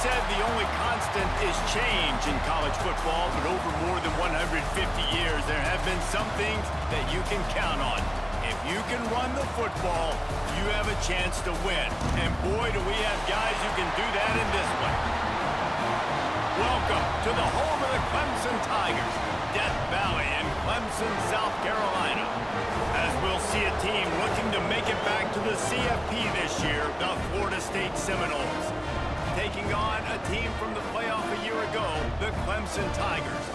said the only constant is change in college football, but over more than 150 years, there have been some things that you can count on. If you can run the football, you have a chance to win. And boy, do we have guys who can do that in this one. Welcome to the home of the Clemson Tigers, Death Valley in Clemson, South Carolina. As we'll see a team looking to make it back to the CFP this year, the Florida State Seminoles. Taking on a team from the playoff a year ago, the Clemson Tigers.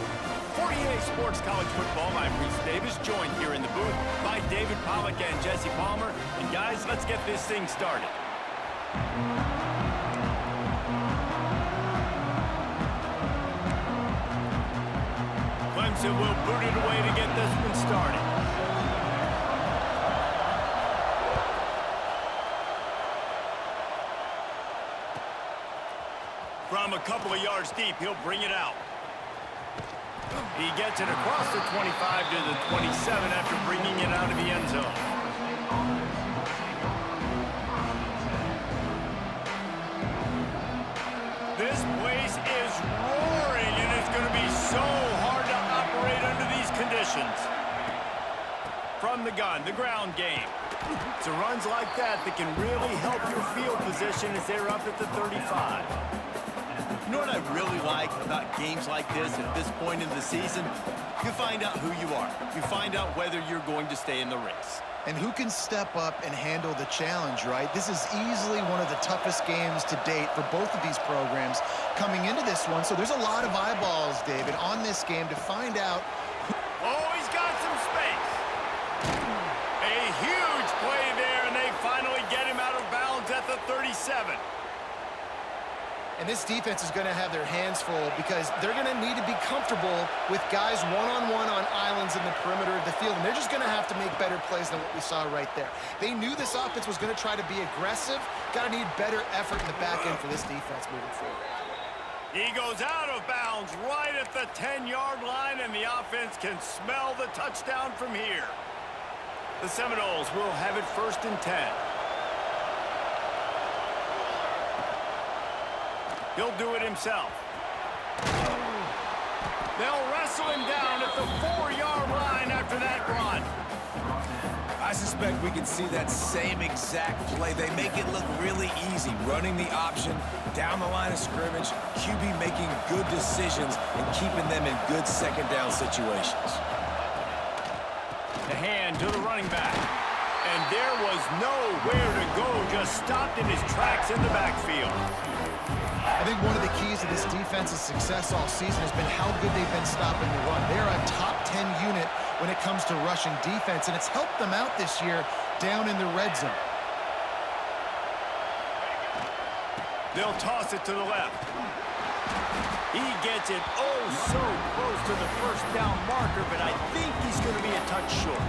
For EA Sports College Football, I'm Reese Davis, joined here in the booth by David Pollack and Jesse Palmer. And guys, let's get this thing started. Clemson will boot it away to get this one started. From a couple of yards deep, he'll bring it out. He gets it across the 25 to the 27 after bringing it out of the end zone. This place is roaring, and it's going to be so hard to operate under these conditions. From the gun, the ground game. It's runs like that that can really help your field position as they're up at the 35. You know what I really like about games like this at this point in the season? You find out who you are. You find out whether you're going to stay in the race. And who can step up and handle the challenge, right? This is easily one of the toughest games to date for both of these programs coming into this one. So there's a lot of eyeballs, David, on this game to find out. Oh, he's got some space. A huge play there, and they finally get him out of bounds at the 37. And this defense is going to have their hands full because they're going to need to be comfortable with guys one-on-one on islands in the perimeter of the field. And they're just going to have to make better plays than what we saw right there. They knew this offense was going to try to be aggressive. Got to need better effort in the back end for this defense moving forward. He goes out of bounds right at the 10-yard line, and the offense can smell the touchdown from here. The Seminoles will have it 1st and 10. He'll do it himself. They'll wrestle him down at the 4-yard line after that run. I suspect we can see that same exact play. They make it look really easy, running the option down the line of scrimmage, QB making good decisions and keeping them in good second down situations. The hand to the running back. And there was nowhere to go, just stopped in his tracks in the backfield. I think one of the keys to this defense's success all season has been how good they've been stopping the run. They're a top 10 unit when it comes to rushing defense, and it's helped them out this year down in the red zone. They'll toss it to the left. He gets it oh so close to the 1st down marker, but I think he's going to be a touch short.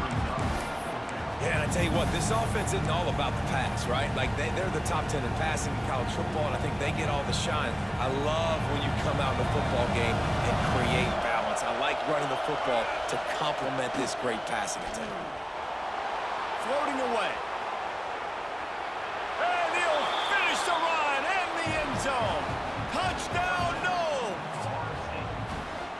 Yeah, and I tell you what, this offense isn't all about the pass, right? Like, they're the top 10 in passing in college football, and I think they get all the shine. I love when you come out in the football game and create balance. I like running the football to complement this great passing attack. Floating away. And he'll finish the run in the end zone. Touchdown, Noles!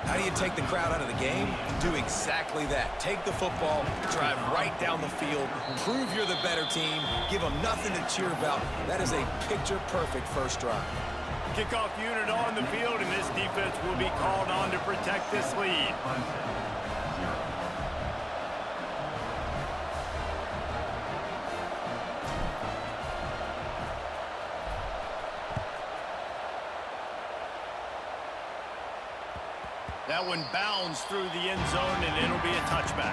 How do you take the crowd out of the game? Do exactly that. Take the football, drive right down the field, prove you're the better team, give them nothing to cheer about. That is a picture-perfect first drive. Kickoff unit on the field, and this defense will be called on to protect this lead. That one bounds through the end zone, and it'll be a touchback.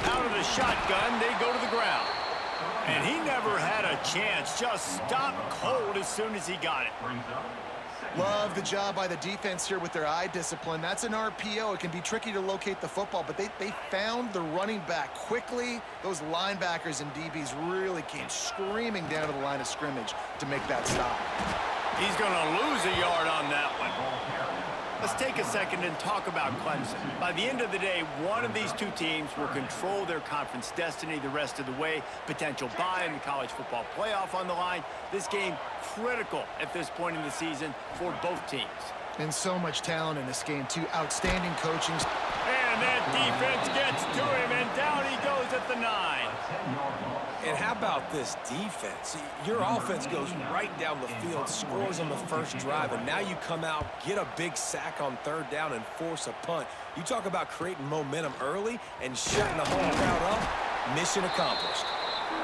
Out of the shotgun, they go to the ground. And he never had a chance, just stopped cold as soon as he got it. Love the job by the defense here with their eye discipline. That's an RPO. It can be tricky to locate the football, but they found the running back quickly. Those linebackers and DBs really came screaming down to the line of scrimmage to make that stop. He's going to lose a yard on that one. Let's take a second and talk about Clemson. By the end of the day, one of these two teams will control their conference destiny the rest of the way. Potential bye in the college football playoff on the line. This game critical at this point in the season for both teams. And so much talent in this game, too. Outstanding coaching. And that defense gets to him, and down he goes at the 9. And how about this defense? Your offense goes right down the field, scores on the first drive, and now you come out, get a big sack on third down, and force a punt. You talk about creating momentum early and shutting the whole crowd up. Mission accomplished.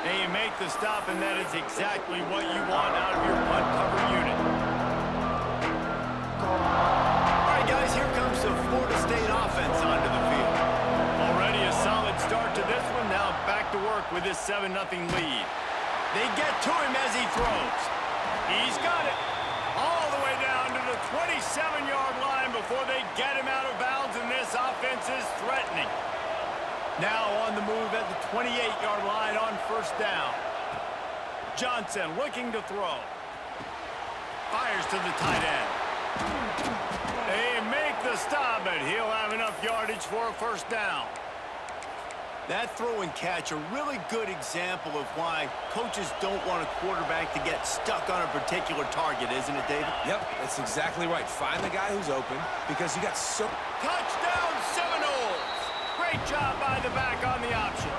And you make the stop, and that is exactly what you want out of your punt cover unit. All right, guys, here comes the Florida State offense onto the field. Already a solid start to this one. Now back to work with this 7-0 lead. They get to him as he throws. He's got it all the way down to the 27-yard line before they get him out of bounds, and this offense is threatening. Now on the move at the 28-yard line on first down. Johnson looking to throw. Fires to the tight end. They make the stop, but he'll have enough yardage for a first down. That throw and catch, a really good example of why coaches don't want a quarterback to get stuck on a particular target, isn't it, David? Yep, that's exactly right. Find the guy who's open because you got so... Touchdown Seminoles! Great job by the back on the option.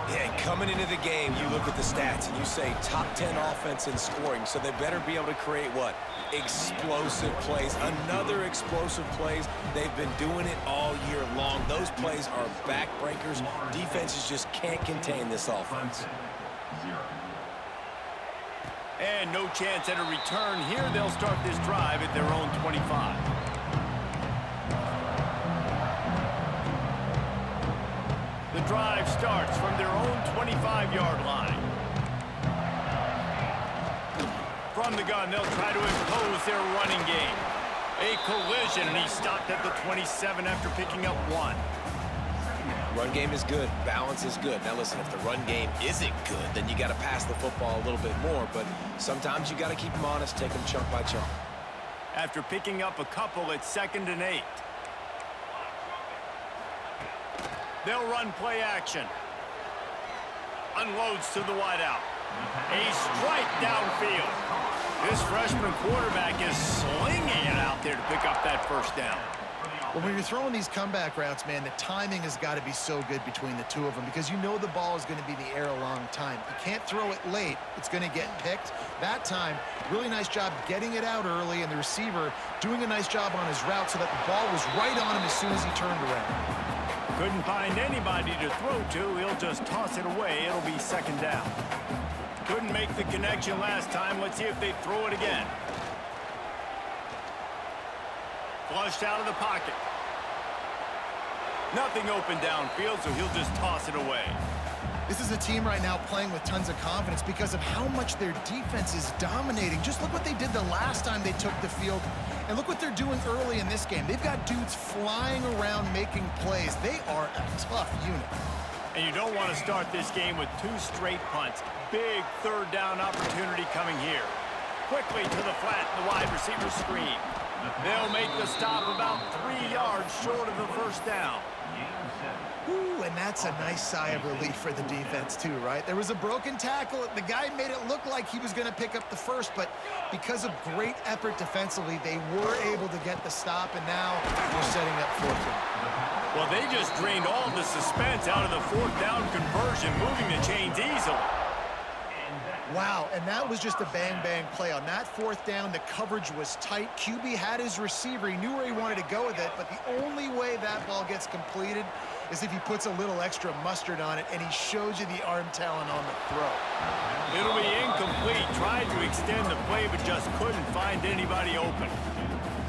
Yeah, coming into the game, you look at the stats and you say top 10 offense in scoring, so they better be able to create what? Explosive plays. Another explosive plays. They've been doing it all year long. Those plays are backbreakers. Defenses just can't contain this offense. And no chance at a return here. They'll start this drive at their own 25. The drive starts from their own 25-yard line. From the gun, they'll try to impose their running game. A collision, and he stopped at the 27 after picking up 1. Run game is good. Balance is good. Now listen, if the run game isn't good, then you got to pass the football a little bit more. But sometimes you got to keep them honest, take them chunk by chunk. After picking up a couple, it's 2nd and 8. They'll run play action. Unloads to the wideout. A strike downfield. This freshman quarterback is slinging it out there to pick up that first down. Well, when you're throwing these comeback routes, man, the timing has got to be so good between the two of them because you know the ball is going to be in the air a long time. You can't throw it late. It's going to get picked. That time, really nice job getting it out early, and the receiver doing a nice job on his route so that the ball was right on him as soon as he turned around. Couldn't find anybody to throw to. He'll just toss it away. It'll be 2nd down. Couldn't make the connection last time. Let's see if they throw it again. Flushed out of the pocket. Nothing open downfield, so he'll just toss it away. This is a team right now playing with tons of confidence because of how much their defense is dominating. Just look what they did the last time they took the field, and look what they're doing early in this game. They've got dudes flying around making plays. They are a tough unit. And you don't want to start this game with 2 straight punts. Big 3rd down opportunity coming here. Quickly to the flat, the wide receiver screen. They'll make the stop about 3 yards short of the first down. Ooh, and that's a nice sigh of relief for the defense too, right? There was a broken tackle. The guy made it look like he was going to pick up the first, but because of great effort defensively, they were able to get the stop, and now they're setting up 4th down. Well, they just drained all the suspense out of the 4th down conversion, moving the chains easily. Wow, and that was just a bang-bang play. On that 4th down, the coverage was tight. QB had his receiver. He knew where he wanted to go with it, but the only way that ball gets completed is if he puts a little extra mustard on it, and he shows you the arm talent on the throw. It'll be incomplete. Tried to extend the play, but just couldn't find anybody open.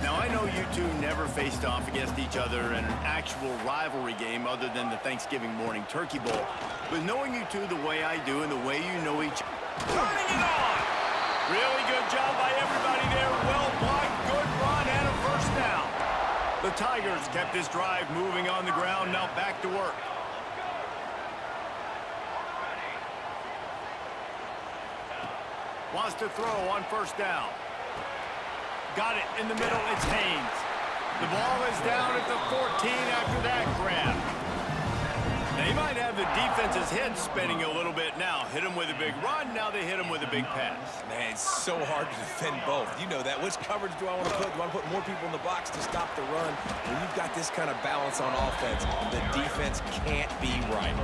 Now, I know you two never faced off against each other in an actual rivalry game other than the Thanksgiving morning Turkey Bowl. But knowing you two the way I do and the way you know each other, turning it on! Really good job by everybody there. Well blocked, good run, and a first down. The Tigers kept this drive moving on the ground. Now back to work. Wants to throw on first down. Got it in the middle. It's Haynes. The ball is down at the 14 after that grab. They might have the defense's head spinning a little bit now. Hit him with a big run. Now they hit him with a big pass. Man, it's so hard to defend both. You know that. Which coverage do I want to put? Do I want to put more people in the box to stop the run? When you've got this kind of balance on offense, the defense can't be right.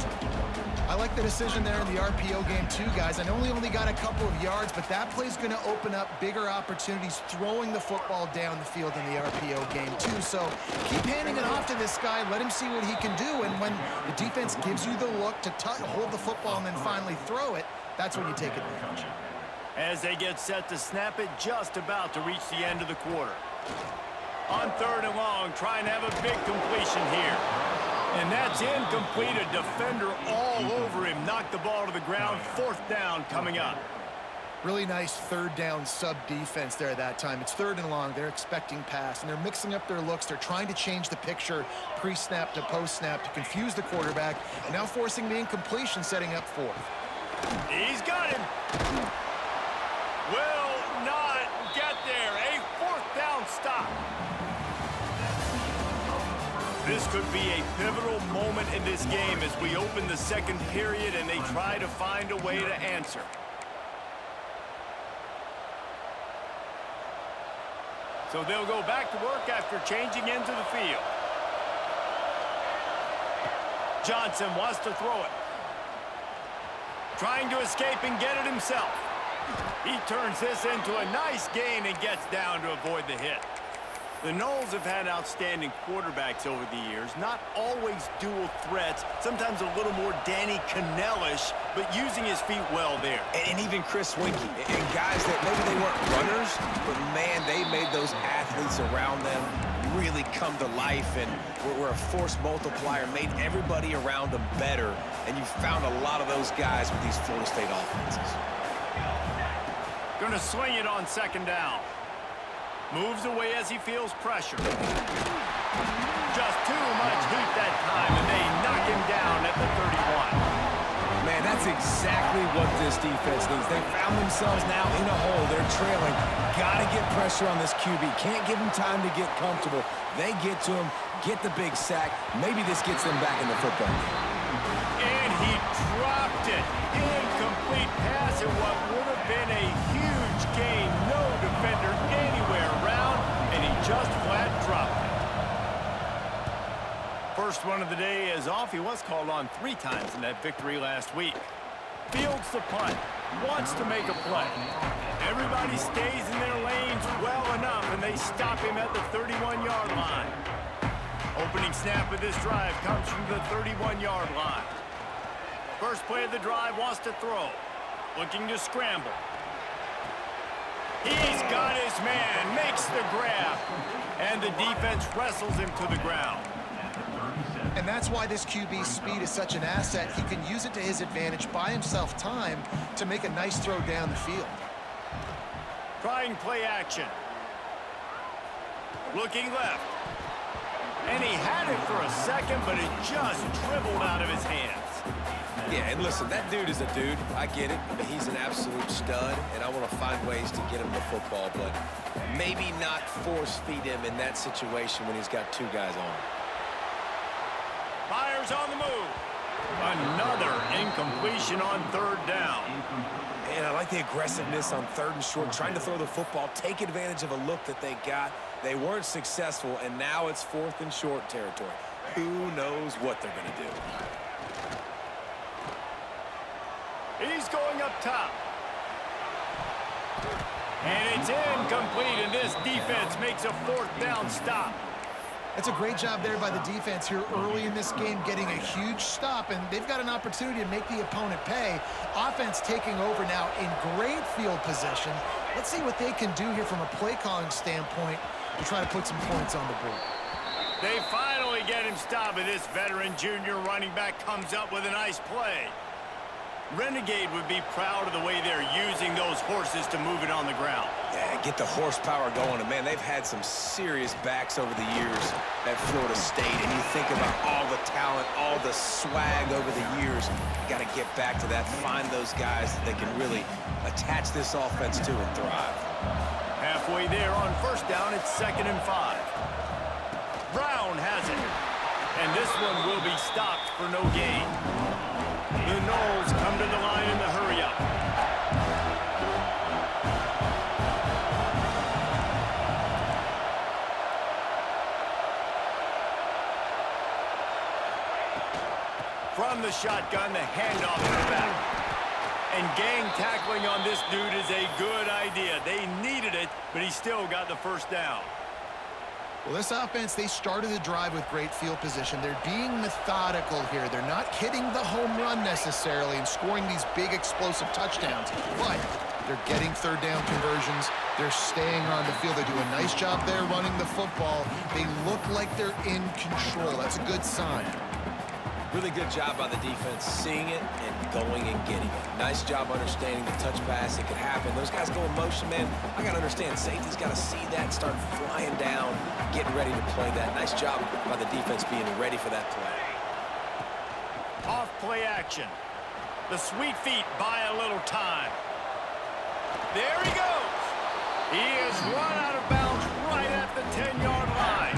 I like the decision there in the RPO game too, guys. I know he only got a couple of yards, but that play's going to open up bigger opportunities throwing the football down the field in the RPO game too. So keep handing it off to this guy. Let him see what he can do. And when the defense gives you the look to hold the football and then finally throw it, that's when you take advantage. As they get set to snap it, just about to reach the end of the quarter. On 3rd and long, trying to have a big completion here. And that's incomplete. A defender all over him. Knocked the ball to the ground. 4th down coming up. Really nice 3rd down sub-defense there that time. It's 3rd and long. They're expecting pass, and they're mixing up their looks. They're trying to change the picture pre-snap to post-snap to confuse the quarterback, and now forcing the incompletion, setting up 4th. He's got him. Will not get there. A 4th down stop. This could be a pivotal moment in this game as we open the 2nd period and they try to find a way to answer. So they'll go back to work after changing into the field. Johnson wants to throw it. Trying to escape and get it himself. He turns this into a nice gain and gets down to avoid the hit. The Noles have had outstanding quarterbacks over the years, not always dual threats, sometimes a little more Danny Cannell-ish, but using his feet well there. And even Chris Winkie, and guys that maybe they weren't runners, but man, they made those athletes around them really come to life and were a force multiplier, made everybody around them better, and you found a lot of those guys with these Florida State offenses. Gonna swing it on 2nd down. Moves away as he feels pressure. Just too much heat that time, and they knock him down at the 31. Man, that's exactly what this defense needs. They found themselves now in a hole. They're trailing. Got to get pressure on this QB. Can't give him time to get comfortable. They get to him, get the big sack. Maybe this gets them back in the football game. And he dropped it. Incomplete pass in what would have been a huge gain. No defender anywhere around, and he just flat dropped it. First one of the day is off. He was called on 3 times in that victory last week. Fields the punt. Wants to make a play. Everybody stays in their lanes well enough, and they stop him at the 31-yard line. Opening snap of this drive comes from the 31-yard line. First play of the drive, wants to throw. Looking to scramble. He's got his man, makes the grab, and the defense wrestles him to the ground. And that's why this QB's speed is such an asset. He can use it to his advantage, buy himself time to make a nice throw down the field. Trying play action. Looking left. And he had it for a second, but it just dribbled out of his hands. Yeah, and listen, that dude is a dude. I get it. He's an absolute stud, and I want to find ways to get him the football, but maybe not force feed him in that situation when he's got 2 guys on him. Fires on the move. Another incompletion on 3rd down. And I like the aggressiveness on 3rd and short, trying to throw the football, take advantage of a look that they got. They weren't successful, and now it's 4th and short territory. Who knows what they're going to do? He's going up top. And it's incomplete, and this defense makes a 4th down stop. It's a great job there by the defense here early in this game, getting a huge stop, and they've got an opportunity to make the opponent pay. Offense taking over now in great field position. Let's see what they can do here from a play calling standpoint to try to put some points on the board. They finally get him stopped, and this veteran junior running back comes up with a nice play. Renegade would be proud of the way they're using those horses to move it on the ground. Yeah, get the horsepower going. And, man, they've had some serious backs over the years at Florida State. And you think about all the talent, all the swag over the years. Got to get back to that, find those guys that they can really attach this offense to and thrive. Halfway there on first down, it's 2nd and 5. Brown has it. And this one will be stopped for no gain. The Noles come to the line in the hurry-up. From the shotgun, the handoff in the back. And gang tackling on this dude is a good idea. They needed it, but he still got the first down. Well, this offense, they started the drive with great field position. They're being methodical here. They're not hitting the home run necessarily and scoring these big explosive touchdowns, but they're getting third down conversions. They're staying on the field. They do a nice job there running the football. They look like they're in control. That's a good sign. Really good job by the defense seeing it and going and getting it. Nice job understanding the touch pass. It could happen. Those guys go in motion, man. I got to understand, safety's got to see that, start flying down, getting ready to play that. Nice job by the defense being ready for that play. Off play action. The sweet feet buy a little time. There he goes. He is run out of bounds right at the 10-yard line.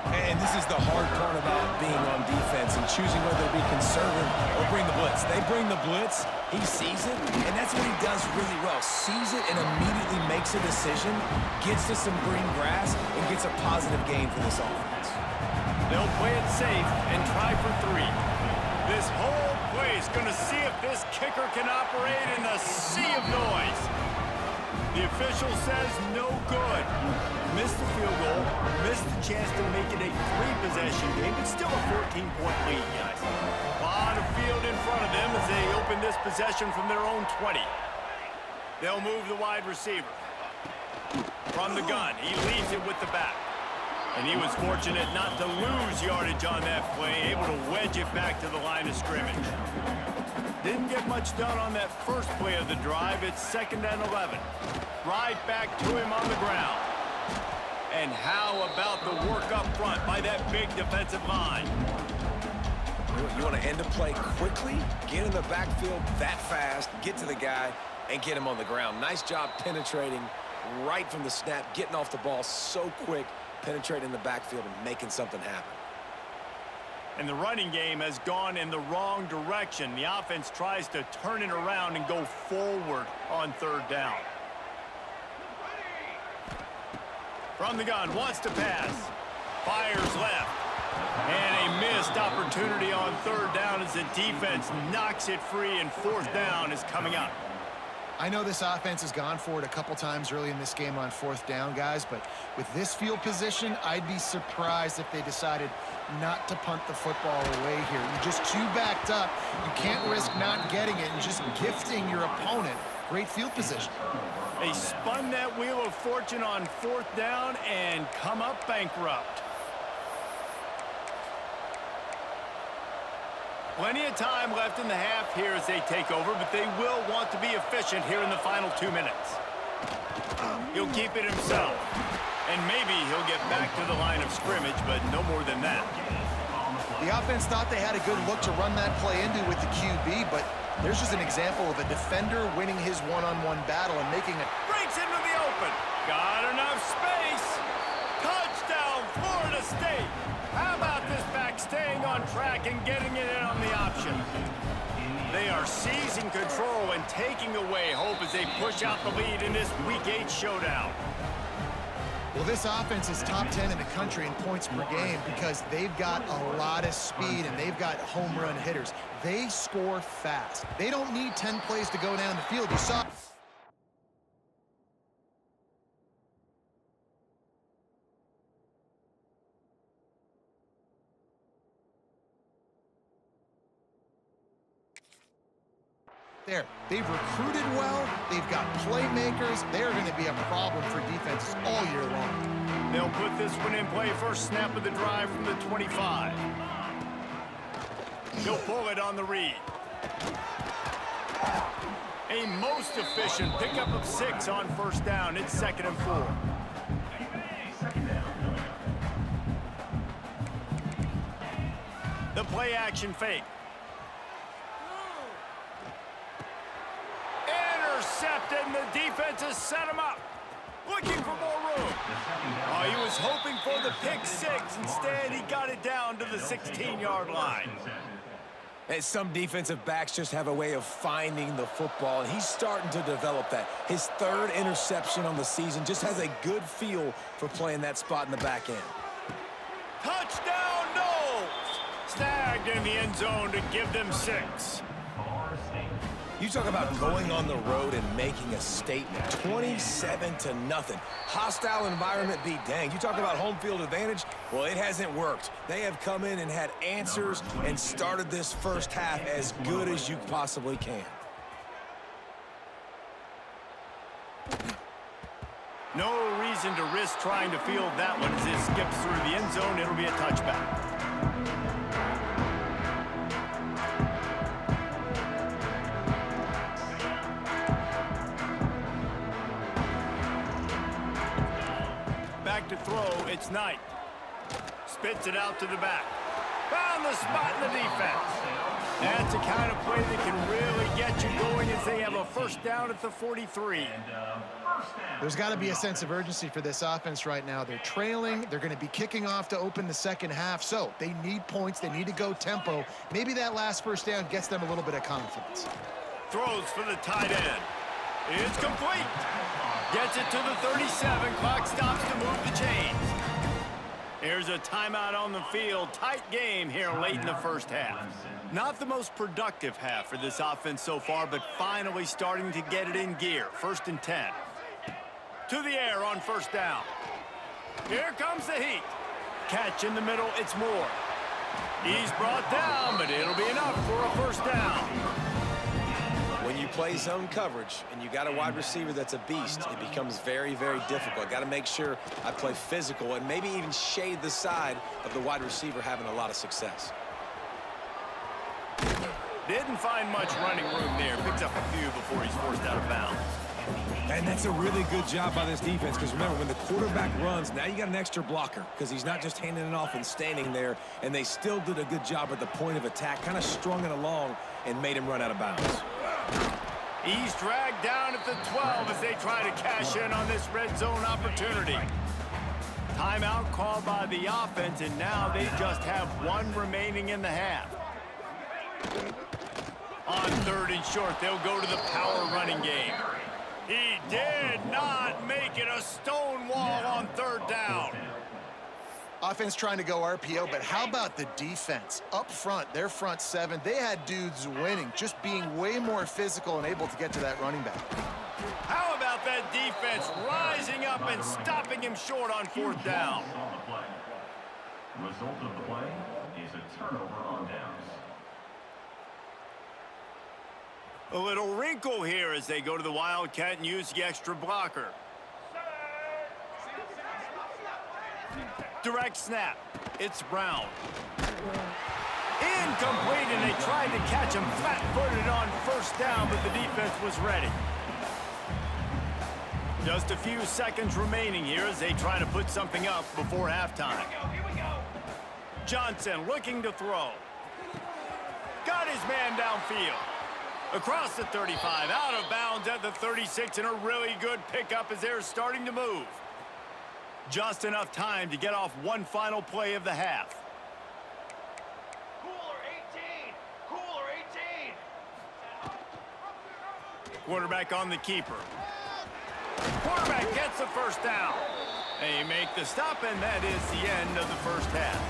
And this is the hard part about being on defense and choosing whether to be conservative or bring the blitz. They bring the blitz, he sees it, and that's what he does really well. Sees it and immediately makes a decision, gets to some green grass, and gets a positive gain for this offense. They'll play it safe and try for 3. This whole play is going to see if this kicker can operate in the sea of noise. The official says no good. Missed the field goal, missed the chance to make it a 3-possession game, but still a 14-point lead, guys. A lot of field in front of them as they open this possession from their own 20. They'll move the wide receiver. From the gun, he leaves it with the back. And he was fortunate not to lose yardage on that play, able to wedge it back to the line of scrimmage. Didn't get much done on that first play of the drive. It's 2nd and 11. Right back to him on the ground. And how about the work up front by that big defensive line? You want to end a play quickly, get in the backfield that fast, get to the guy, and get him on the ground. Nice job penetrating right from the snap, getting off the ball so quick, penetrating the backfield and making something happen. And the running game has gone in the wrong direction. The offense tries to turn it around and go forward on 3rd down. From the gun, wants to pass. Fires left. And a missed opportunity on 3rd down as the defense knocks it free, and 4th down is coming up. I know this offense has gone for it a couple times early in this game on 4th down, guys, but with this field position, I'd be surprised if they decided not to punt the football away here. You're just too backed up. You can't risk not getting it and just gifting your opponent great field position. They spun that wheel of fortune on 4th down and come up bankrupt. Plenty of time left in the half here as they take over, but they will want to be efficient here in the final 2 minutes. He'll keep it himself. And maybe he'll get back to the line of scrimmage, but no more than that. The offense thought they had a good look to run that play into with the QB, but there's just an example of a defender winning his one-on-one battle and making it. Breaks into the open. Got enough space. Touchdown, Florida State. How about this back staying on track and getting it in on the option? They are seizing control and taking away hope as they push out the lead in this Week 8 showdown. Well, this offense is top 10 in the country in points per game because they've got a lot of speed and they've got home run hitters. They score fast. They don't need 10 plays to go down the field. You saw... There, they've recruited well, they've got playmakers, they're going to be a problem for defenses all year long. They'll put this one in play, first snap of the drive from the 25. He'll pull it on the read. A most efficient pickup of 6 on first down. It's 2nd and 4. The play action fake. Intercepted, and the defense has set him up. Looking for more room. Oh, he was hoping for the pick 6. Instead, he got it down to the 16-yard line. And some defensive backs just have a way of finding the football, and he's starting to develop that. His 3rd interception on the season, just has a good feel for playing that spot in the back end. Touchdown, Knowles! Snagged in the end zone to give them 6. You talk about going on the road and making a statement. 27-0. Hostile environment be danged. You talk about home field advantage. Well, it hasn't worked. They have come in and had answers and started this first half as good as you possibly can. No reason to risk trying to field that one as it skips through the end zone. It'll be a touchback. Back to throw, it's Knight. Spits it out to the back. Found the spot in the defense. That's the kind of play that can really get you going as they have a first down at the 43. There's got to be a sense of urgency for this offense right now. They're trailing. They're going to be kicking off to open the second half. So they need points. They need to go tempo. Maybe that last first down gets them a little bit of confidence. Throws for the tight end. It's complete. Gets it to the 37. Clock stops to move the chains. Here's a timeout on the field. Tight game here late in the first half. Not the most productive half for this offense so far, but finally starting to get it in gear. 1st and 10. To the air on first down. Here comes the heat. Catch in the middle, it's Moore. He's brought down, but it'll be enough for a first down. When you play zone coverage and you got a wide receiver that's a beast, it becomes very, very difficult. Got to make sure I play physical and maybe even shade the side of the wide receiver having a lot of success. Didn't find much running room there. Picks up a few before he's forced out of bounds. And that's a really good job by this defense, because remember, when the quarterback runs, now you got an extra blocker, because he's not just handing it off and standing there, and they still did a good job at the point of attack, kind of strung it along and made him run out of bounds. He's dragged down at the 12 as they try to cash in on this red zone opportunity. Timeout called by the offense, and now they just have 1 remaining in the half. On 3rd and short, they'll go to the power running game. He did not make it a stone wall on 3rd down. Offense trying to go RPO, but how about the defense? Up front, their front 7, they had dudes winning, just being way more physical and able to get to that running back. How about that defense rising up and stopping him short on 4th down? Result of the play is a turnover on downs. A little wrinkle here as they go to the Wildcat and use the extra blocker. Direct snap. It's Brown. Incomplete, and they tried to catch him flat-footed on 1st down, but the defense was ready. Just a few seconds remaining here as they try to put something up before halftime. Here we go. Johnson looking to throw. Got his man downfield. Across the 35, out of bounds at the 36, and a really good pickup as they're starting to move. Just enough time to get off one final play of the half. Cooler 18. Cooler 18. Quarterback on the keeper. Quarterback gets the 1st down. They make the stop, and that is the end of the first half.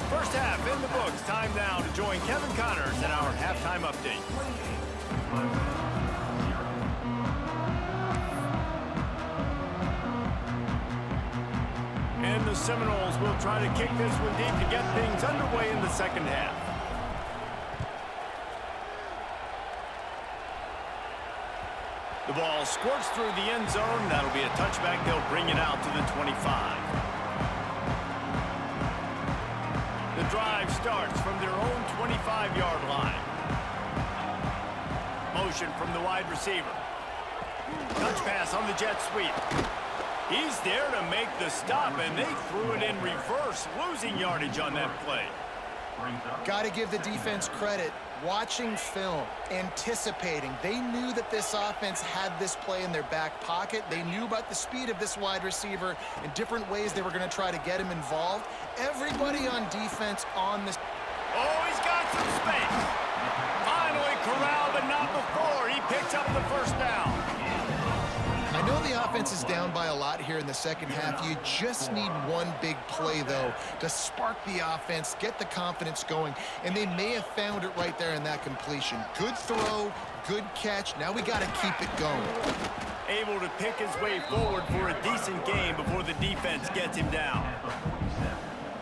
First half in the books. Time now to join Kevin Connors in our halftime update. And the Seminoles will try to kick this one deep to get things underway in the second half. The ball squirts through the end zone. That'll be a touchback. They'll bring it out to the 25. The drive starts from their own 25-yard line. motion from the wide receiver. Touch pass on the jet sweep. He's there to make the stop, and they threw it in reverse, losing yardage on that play. Got to give the defense credit. Watching film, anticipating. They knew that this offense had this play in their back pocket. They knew about the speed of this wide receiver and different ways they were going to try to get him involved. Everybody on defense on this. Oh, he's got some space. Finally corralled, but not before. He picks up the first down. I know the offense is down by a lot here in the second half. You just need one big play, though, to spark the offense, get the confidence going, and they may have found it right there in that completion. Good throw, good catch. Now we got to keep it going. Able to pick his way forward for a decent game before the defense gets him down.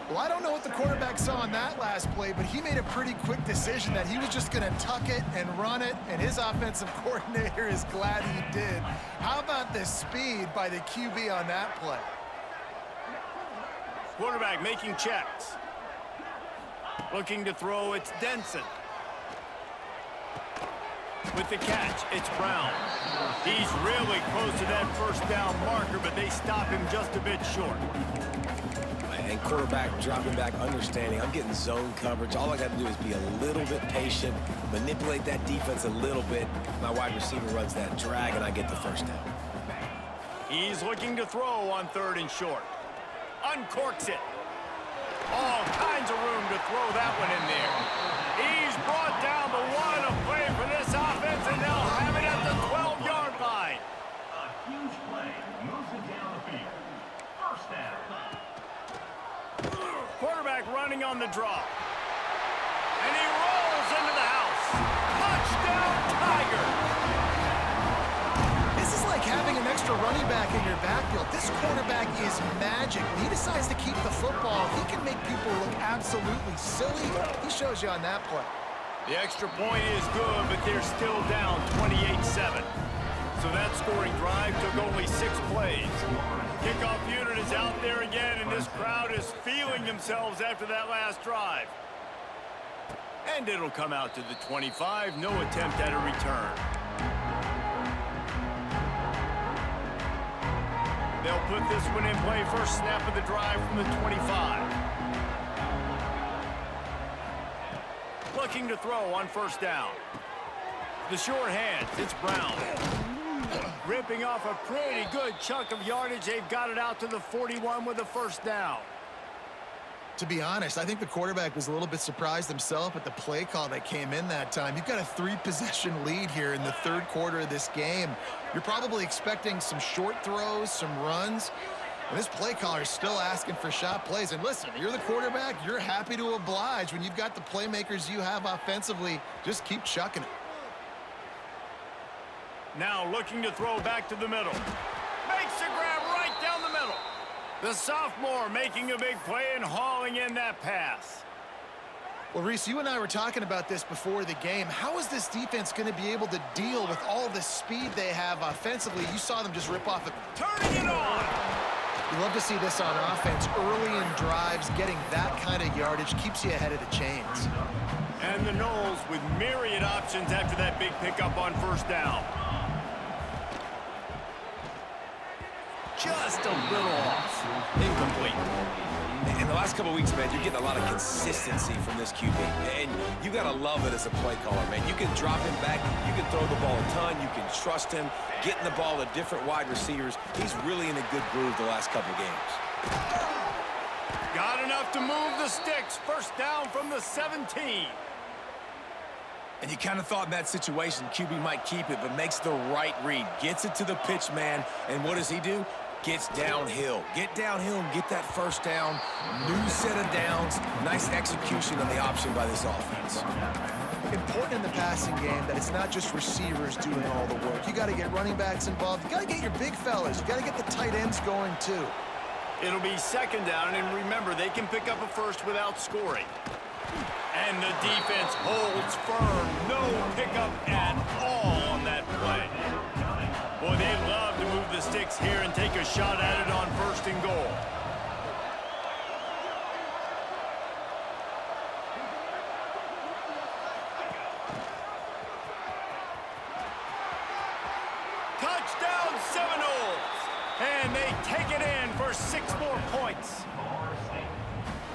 Well, I don't know what the quarterback saw on that last play, but he made a pretty quick decision that he was just going to tuck it and run it, and his offensive coordinator is glad he did. How about the speed by the QB on that play? Quarterback making checks. Looking to throw, it's Denson. With the catch, it's Brown. He's really close to that first down marker, but they stop him just a bit short. And quarterback dropping back, understanding I'm getting zone coverage. All I got to do is be a little bit patient, manipulate that defense a little bit. My wide receiver runs that drag, and I get the first down. He's looking to throw on 3rd and short. Uncorks it. All kinds of room to throw that one in there. He's brought down, but what a play for this offense, and they'll have it at the 12-yard line. A huge play moves it down the field. First down. Quarterback running on the draw. And he rolls into the house. Touchdown, Tiger! This is like having an extra running back in your backfield. This quarterback is magic. When he decides to keep the football, he can make people look absolutely silly. He shows you on that play. The extra point is good, but they're still down 28-7. So that scoring drive took only 6 plays. Kickoff unit is out there again, and this crowd is feeling themselves after that last drive. And it'll come out to the 25. No attempt at a return. They'll put this one in play. First snap of the drive from the 25. Looking to throw on 1st down. The short hands, it's Brown. Ripping off a pretty good chunk of yardage. They've got it out to the 41 with a 1st down. To be honest, I think the quarterback was a little bit surprised himself at the play call that came in that time. You've got a 3-possession lead here in the 3rd quarter of this game. You're probably expecting some short throws, some runs. And this play caller is still asking for shot plays. And listen, you're the quarterback. You're happy to oblige when you've got the playmakers you have offensively. Just keep chucking it. Now looking to throw back to the middle. Makes a grab right down the middle. The sophomore making a big play and hauling in that pass. Well, Reese, you and I were talking about this before the game. How is this defense going to be able to deal with all the speed they have offensively? You saw them just rip off it. Turning it on. You love to see this on offense. Early in drives, getting that kind of yardage keeps you ahead of the chains. And the Noles with myriad options after that big pickup on 1st down. Just a little off. Incomplete. In the last couple of weeks, man, you're getting a lot of consistency from this QB. And you got to love it as a play caller, man. You can drop him back. You can throw the ball a ton. You can trust him. Getting the ball to different wide receivers. He's really in a good groove the last couple of games. Got enough to move the sticks. 1st down from the 17. And you kind of thought in that situation QB might keep it, but makes the right read. Gets it to the pitch man. And what does he do? Gets downhill. Get downhill and get that 1st down. New set of downs. Nice execution on the option by this offense. Important in the passing game that it's not just receivers doing all the work. You got to get running backs involved. You got to get your big fellas. You got to get the tight ends going too. It'll be 2nd down, and remember, they can pick up a first without scoring. And the defense holds firm. No pickup at all on that play. Boy, they love to move the sticks here and take a shot at it on 1st and goal. And they take it in for 6 more points.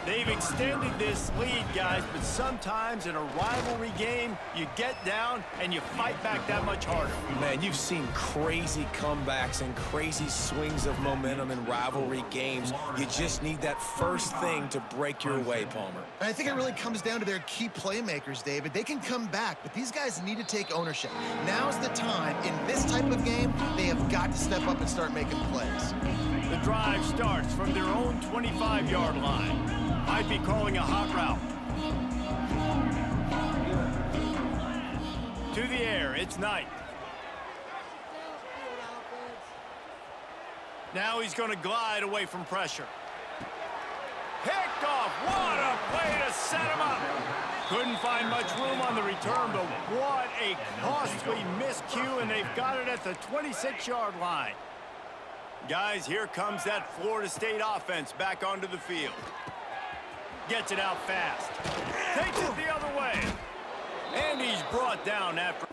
They've extended this lead, guys, but sometimes in a rivalry game, you get down and you fight back that much harder. Man, you've seen crazy comebacks and crazy swings of momentum in rivalry games. You just need that first thing to break your way, Palmer. And I think it really comes down to their key playmakers, David. They can come back, but these guys need to take ownership. Now's the time. In this type of game, they have got to step up and start making plays. The drive starts from their own 25-yard line. I'd be calling a hot route. To the air, it's Knight. Now he's going to glide away from pressure. Picked off. What a play to set him up. Couldn't find much room on the return, but what a costly miscue, and they've got it at the 26-yard line. Guys, here comes that Florida State offense back onto the field. Gets it out fast. Takes it the other way. And he's brought down after